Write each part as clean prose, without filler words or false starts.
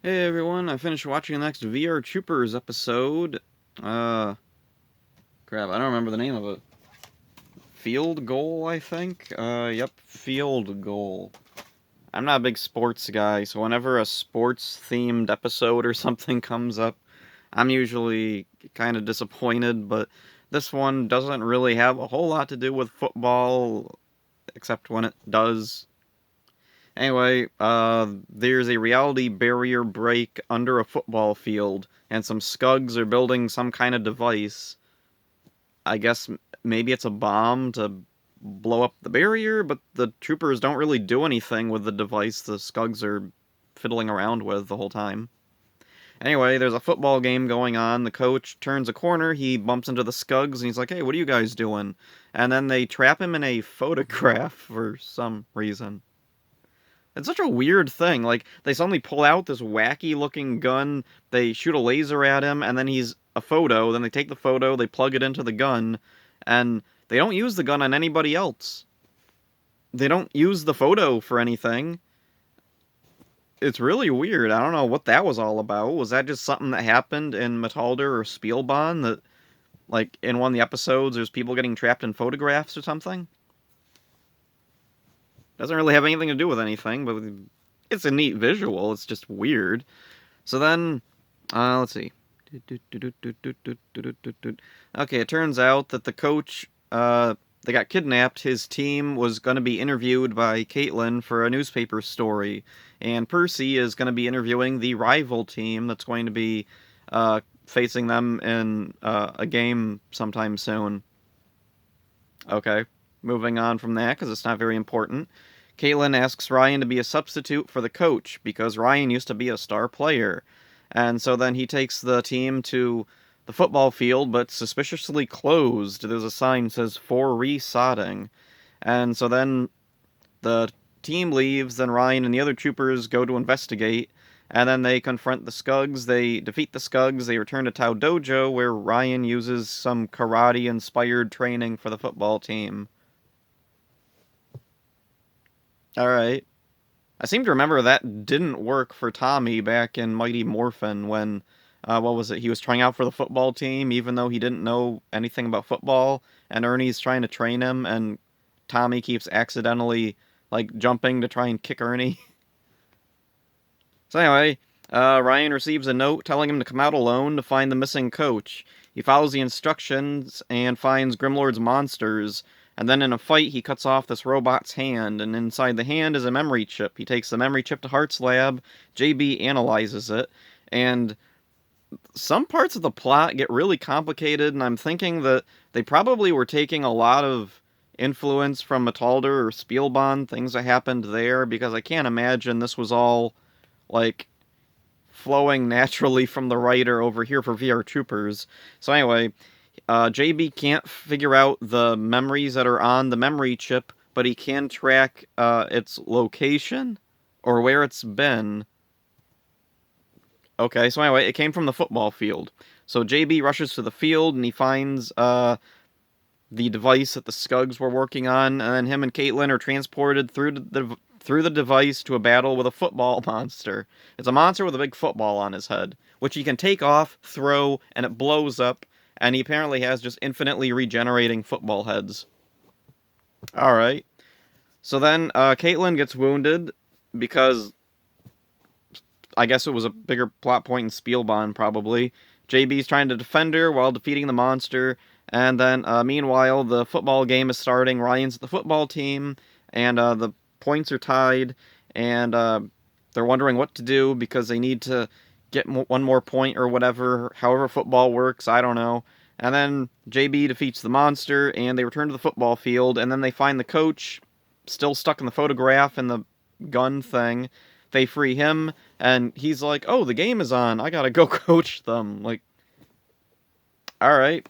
Hey everyone, I finished watching the next VR Troopers episode. Uh, Crap, I don't remember the name of it. Field Goal, I think? Yep, Field Goal. I'm not a big sports guy, so whenever a sports themed episode or something comes up, I'm usually kind of disappointed, but this one doesn't really have a whole lot to do with football, except when it does. Anyway, there's a reality barrier break under a football field, and some Scugs are building some kind of device. I guess maybe it's a bomb to blow up the barrier, but the troopers don't really do anything with the device the Scugs are fiddling around with the whole time. Anyway, there's a football game going on. The coach turns a corner, he bumps into the Scugs, and he's like, "Hey, what are you guys doing?" And then they trap him in a photograph for some reason. It's such a weird thing. Like, they suddenly pull out this wacky looking gun, they shoot a laser at him, and then he's a photo. Then they take the photo, they plug it into the gun, and they don't use the gun on anybody else. They don't use the photo for anything. It's really weird. I don't know what that was all about. Was that just something that happened in Metalder or Spielbahn? That, like, in one of the episodes, there's people getting trapped in photographs or something? Doesn't really have anything to do with anything, but it's a neat visual. It's just weird. So then, let's see. Okay, it turns out that the coach, they got kidnapped. His team was going to be interviewed by Caitlin for a newspaper story, and Percy is going to be interviewing the rival team that's going to be facing them in a game sometime soon. Okay, moving on from that because it's not very important. Caitlin asks Ryan to be a substitute for the coach because Ryan used to be a star player. And so then he takes the team to the football field, but suspiciously closed. There's a sign that says for resodding. And so then the team leaves, then Ryan and the other troopers go to investigate, and then they confront the Scugs. They defeat the Scugs. They return to Tao Dojo, where Ryan uses some karate inspired training for the football team. Alright. I seem to remember that didn't work for Tommy back in Mighty Morphin when, what was it? He was trying out for the football team even though he didn't know anything about football, and Ernie's trying to train him, and Tommy keeps accidentally, like, jumping to try and kick Ernie. So anyway, Ryan receives a note telling him to come out alone to find the missing coach. He follows the instructions and finds Grimlord's monsters, and then in a fight he cuts off this robot's hand, and inside the hand is a memory chip. He takes the memory chip to Hart's lab, JB analyzes it, and some parts of the plot get really complicated, and I'm thinking that they probably were taking a lot of influence from Metalder or Spielbahn, things that happened there, because I can't imagine this was all, like, flowing naturally from the writer over here for VR Troopers. So anyway, JB can't figure out the memories that are on the memory chip, but he can track its location or where it's been. Okay, so anyway, it came from the football field. So JB rushes to the field and he finds the device that the Scugs were working on, and then him and Caitlin are transported through the device to a battle with a football monster. It's a monster with a big football on his head, which he can take off, throw, and it blows up, and he apparently has just infinitely regenerating football heads. Alright. So then Caitlin gets wounded because I guess it was a bigger plot point in Spielbahn, probably. JB's trying to defend her while defeating the monster, and then, meanwhile, the football game is starting. Ryan's at the football team, and the points are tied, and they're wondering what to do because they need to get one more point or whatever, however football works, I don't know. And then JB defeats the monster, and they return to the football field, and then they find the coach still stuck in the photograph and the gun thing. They free him, and he's like, "Oh, the game is on. I gotta go coach them." Like, all right.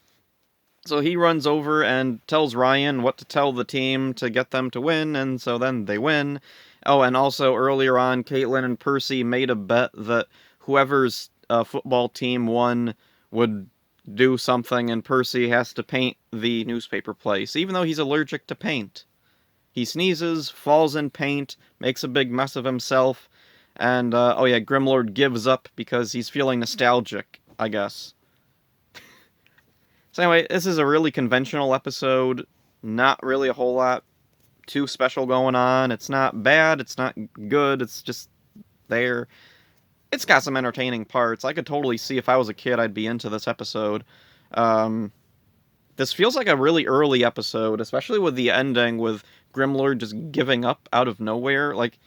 So he runs over and tells Ryan what to tell the team to get them to win, and so then they win. Oh, and also earlier on, Caitlin and Percy made a bet that whoever's football team won would do something, and Percy has to paint the newspaper place, even though he's allergic to paint. He sneezes, falls in paint, makes a big mess of himself, And, oh yeah, Grimlord gives up because he's feeling nostalgic, I guess. So anyway, this is a really conventional episode. Not really a whole lot too special going on. It's not bad, it's not good, it's just there. It's got some entertaining parts. I could totally see if I was a kid, I'd be into this episode. This feels like a really early episode, especially with the ending with Grimlord just giving up out of nowhere. Like,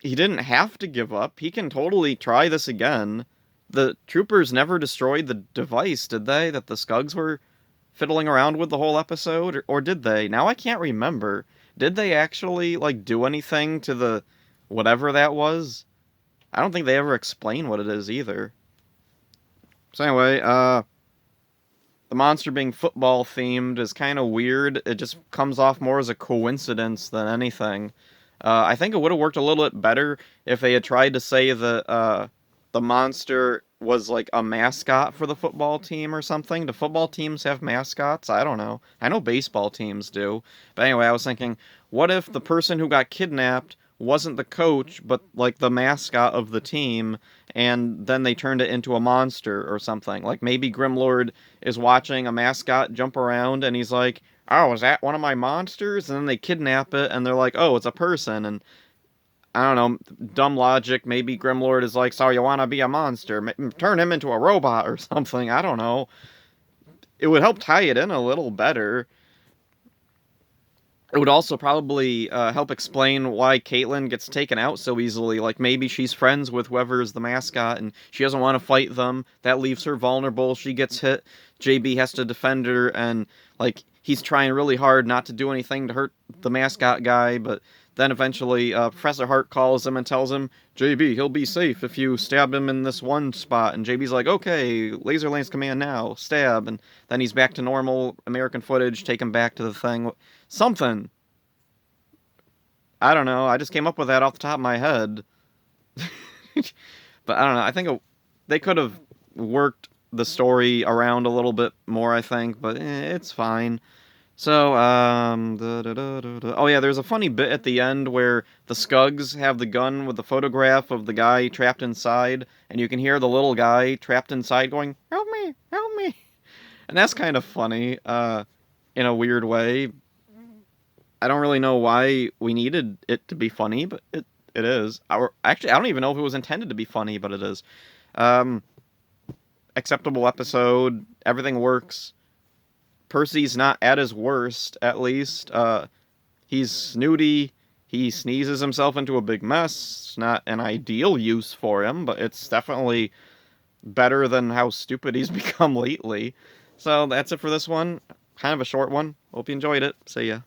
he didn't have to give up. He can totally try this again. The troopers never destroyed the device, did they? That the Skugs were fiddling around with the whole episode? Or did they? Now I can't remember. Did they actually, like, do anything to the whatever that was? I don't think they ever explain what it is either. So anyway, the monster being football themed is kind of weird. It just comes off more as a coincidence than anything. I think it would have worked a little bit better if they had tried to say that the monster was like a mascot for the football team or something. Do football teams have mascots? I don't know. I know baseball teams do. But anyway, I was thinking, what if the person who got kidnapped wasn't the coach, but like the mascot of the team, and then they turned it into a monster or something? Like maybe Grimlord is watching a mascot jump around and he's like, oh, is that one of my monsters? And then they kidnap it and they're like, oh, it's a person. And I don't know, dumb logic. Maybe Grimlord is like, so you want to be a monster? Turn him into a robot or something. I don't know. It would help tie it in a little better. It would also probably help explain why Caitlin gets taken out so easily. Like, maybe she's friends with whoever's the mascot and she doesn't want to fight them. That leaves her vulnerable. She gets hit. JB has to defend her, and, like, he's trying really hard not to do anything to hurt the mascot guy, but then eventually Professor Hart calls him and tells him, JB, he'll be safe if you stab him in this one spot. And JB's like, okay, laser lance command now, stab. And then he's back to normal American footage, take him back to the thing. Something. I don't know. I just came up with that off the top of my head. But I don't know. I think they could have worked the story around a little bit more, I think, but it's fine. So, oh yeah, there's a funny bit at the end where the Skugs have the gun with the photograph of the guy trapped inside, and you can hear the little guy trapped inside going, help me, help me. And that's kind of funny, in a weird way. I don't really know why we needed it to be funny, but it is. Actually, I don't even know if it was intended to be funny, but it is. Acceptable episode, everything works. Percy's not at his worst, at least. He's snooty. He sneezes himself into a big mess. It's not an ideal use for him, but it's definitely better than how stupid he's become lately. So that's it for this one. Kind of a short one. Hope you enjoyed it. See ya.